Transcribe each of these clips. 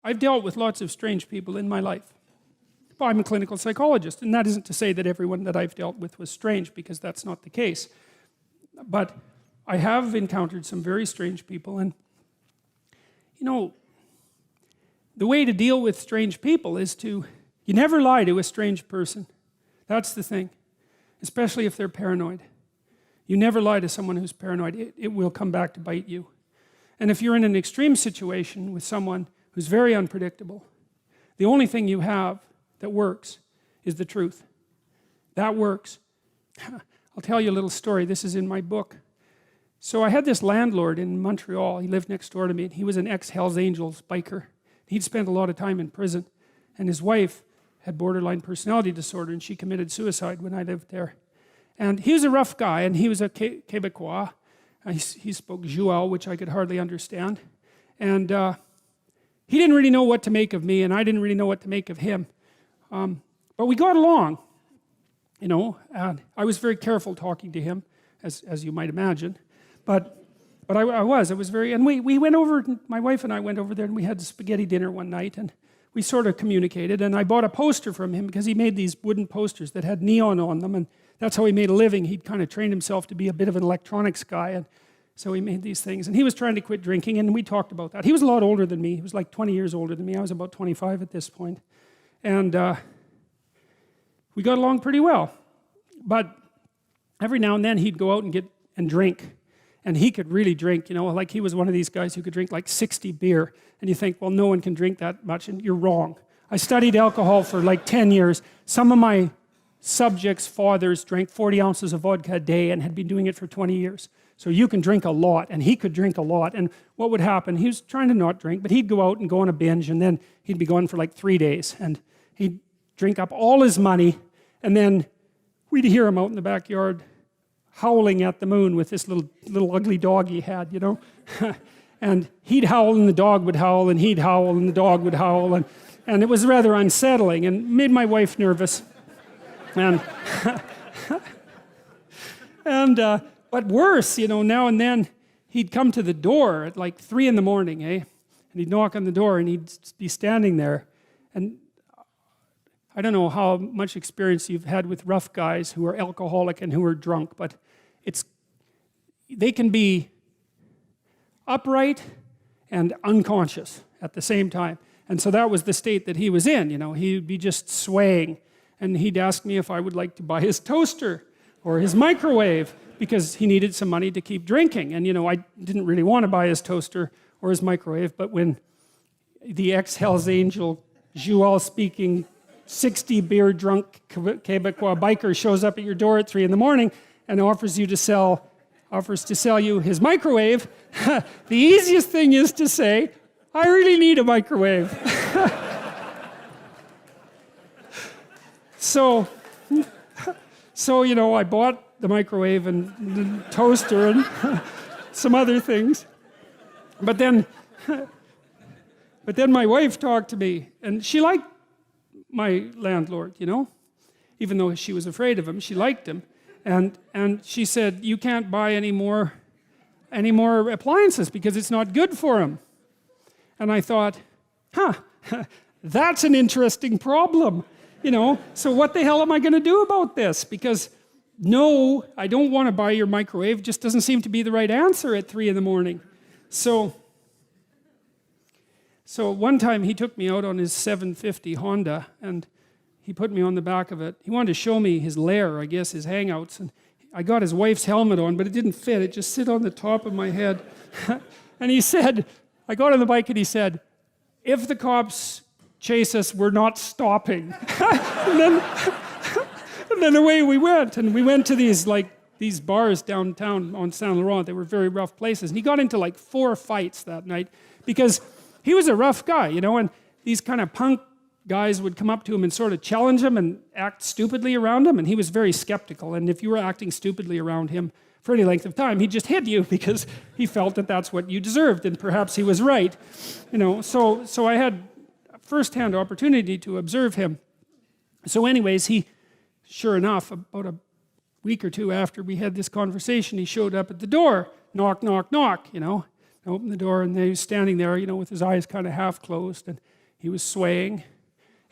I've dealt with lots of strange people in my life. Well, I'm a clinical psychologist, and that isn't to say that everyone that I've dealt with was strange, because that's not the case. But I have encountered some very strange people, and you know, the way to deal with strange people is you never lie to a strange person. That's the thing, especially if they're paranoid. You never lie to someone who's paranoid. It will come back to bite you. And if you're in an extreme situation with someone who's very unpredictable, the only thing you have that works is the truth. That works. I'll tell you a little story. This is in my book. So I had this landlord in Montreal. He lived next door to me, and he was an ex-Hells Angels biker. He'd spent a lot of time in prison, and his wife had borderline personality disorder, and she committed suicide when I lived there. And he was a rough guy, and he was a Quebecois. He spoke Joual, which I could hardly understand. And he didn't really know what to make of me, and I didn't really know what to make of him. But we got along, you know, and I was very careful talking to him, as you might imagine. But I was very, and we went over, my wife and I went over there, and we had spaghetti dinner one night, and we sort of communicated, and I bought a poster from him because he made these wooden posters that had neon on them, and that's how he made a living. He'd kind of trained himself to be a bit of an electronics guy, and so he made these things. And he was trying to quit drinking, and we talked about that. He was a lot older than me. He was like 20 years older than me. I was about 25 at this point. And we got along pretty well. But every now and then he'd go out and drink. And he could really drink, you know, like he was one of these guys who could drink like 60 beer. And you think, well, no one can drink that much, and you're wrong. I studied alcohol for like 10 years. Some of my subjects' fathers drank 40 ounces of vodka a day and had been doing it for 20 years. So you can drink a lot, and he could drink a lot. And what would happen, he was trying to not drink, but he'd go out and go on a binge, and then he'd be gone for like 3 days. And he'd drink up all his money, and then we'd hear him out in the backyard howling at the moon with this little ugly dog he had, you know. And he'd howl, and the dog would howl, and he'd howl, and the dog would howl. And it was rather unsettling and made my wife nervous. But worse, you know, now and then he'd come to the door at like 3 in the morning, And he'd knock on the door, and he'd be standing there. And I don't know how much experience you've had with rough guys who are alcoholic and who are drunk, but they can be upright and unconscious at the same time. And so that was the state that he was in, you know. He'd be just swaying. And he'd ask me if I would like to buy his toaster or his microwave, because he needed some money to keep drinking. And you know, I didn't really want to buy his toaster or his microwave, but when the ex-Hells Angel, Joual speaking, 60 beer drunk Quebecois biker shows up at your door at 3 in the morning and offers to sell you his microwave, the easiest thing is to say, I really need a microwave. So, you know, I bought the microwave and the toaster and some other things. But then my wife talked to me, and she liked my landlord, you know. Even though she was afraid of him, she liked him. And she said, you can't buy any more appliances because it's not good for him. And I thought, that's an interesting problem. You know, so what the hell am I going to do about this? Because no, I don't want to buy your microwave. It just doesn't seem to be the right answer at 3 in the morning. So one time he took me out on his 750 Honda, and he put me on the back of it. He wanted to show me his lair, I guess, his hangouts. And I got his wife's helmet on, but it didn't fit. It just sit on the top of my head. And he said, I got on the bike, and he said, if the cops chase us, we're not stopping. and then away we went. And we went to these bars downtown on Saint Laurent. They were very rough places. And he got into like 4 fights that night because he was a rough guy, you know, and these kind of punk guys would come up to him and sort of challenge him and act stupidly around him, and he was very skeptical. And if you were acting stupidly around him for any length of time, he'd just hit you because he felt that that's what you deserved, and perhaps he was right, you know. So I had first-hand opportunity to observe him. So anyways, he, sure enough, about a week or 2 after we had this conversation, he showed up at the door, knock, knock, knock, you know. I opened the door, and he was standing there, you know, with his eyes kind of half closed, and he was swaying.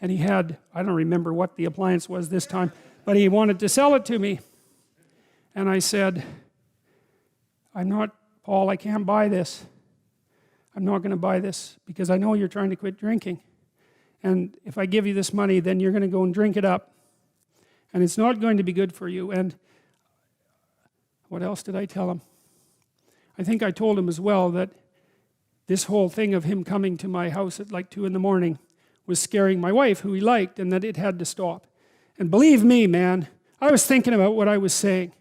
And he had, I don't remember what the appliance was this time, but he wanted to sell it to me. And I said, Paul, I can't buy this. I'm not going to buy this because I know you're trying to quit drinking. And if I give you this money, then you're going to go and drink it up. And it's not going to be good for you. And what else did I tell him? I think I told him as well that this whole thing of him coming to my house at like 2 in the morning was scaring my wife, who he liked, and that it had to stop. And believe me, man, I was thinking about what I was saying.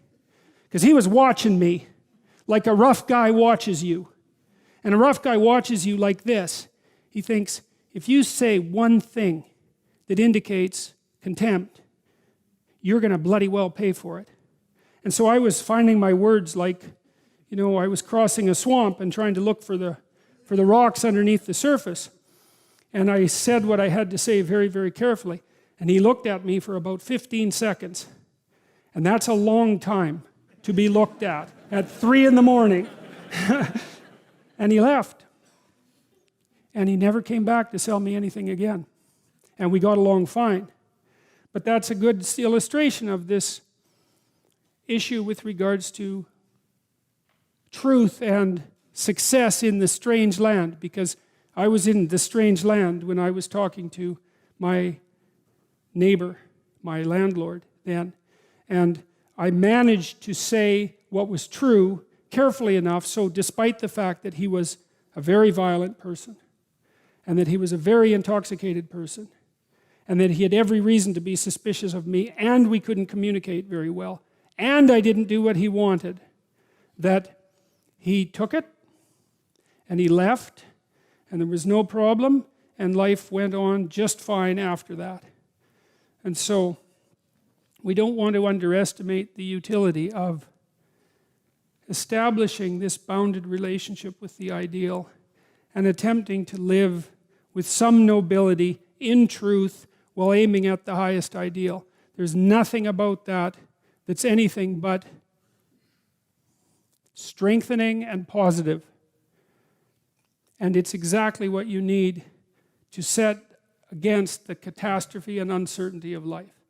Because he was watching me like a rough guy watches you. And a rough guy watches you like this. He thinks, if you say one thing that indicates contempt, you're going to bloody well pay for it. And so I was finding my words like, you know, I was crossing a swamp and trying to look for the rocks underneath the surface. And I said what I had to say very, very carefully. And he looked at me for about 15 seconds. And that's a long time to be looked at 3 in the morning. And he left. And he never came back to sell me anything again. And we got along fine. But that's a good illustration of this issue with regards to truth and success in the strange land, because I was in the strange land when I was talking to my neighbor, my landlord then, and I managed to say what was true carefully enough, so despite the fact that he was a very violent person, and that he was a very intoxicated person, and that he had every reason to be suspicious of me, and we couldn't communicate very well, and I didn't do what he wanted, that he took it, and he left, and there was no problem, and life went on just fine after that. And so, we don't want to underestimate the utility of establishing this bounded relationship with the ideal and attempting to live with some nobility in truth while aiming at the highest ideal. There's nothing about that that's anything but strengthening and positive. And it's exactly what you need to set against the catastrophe and uncertainty of life.